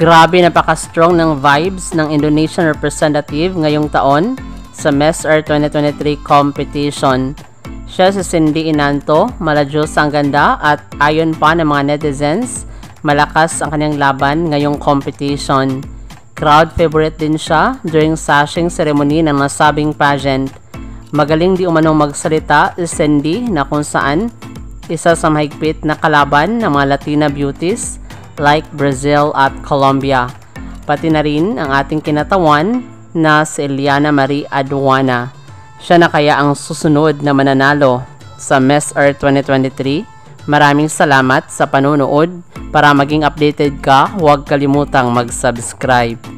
Grabe, napaka-strong ng vibes ng Indonesian representative ngayong taon sa Miss Earth 2023 competition. Siya si Cindy Inanto, maladyos ang ganda at ayon pa ng mga netizens, malakas ang kanyang laban ngayong competition. Crowd favorite din siya during sashing ceremony ng nasabing pageant. Magaling di umanong magsalita si Cindy na kung saan isa sa mahigpit na kalaban ng mga Latina beauties like Brazil at Colombia. Pati na rin ang ating kinatawan na si Eliana Marie Aduana. Siya na kaya ang susunod na mananalo sa Miss Earth 2023. Maraming salamat sa panonood. Para maging updated ka, huwag kalimutang mag-subscribe.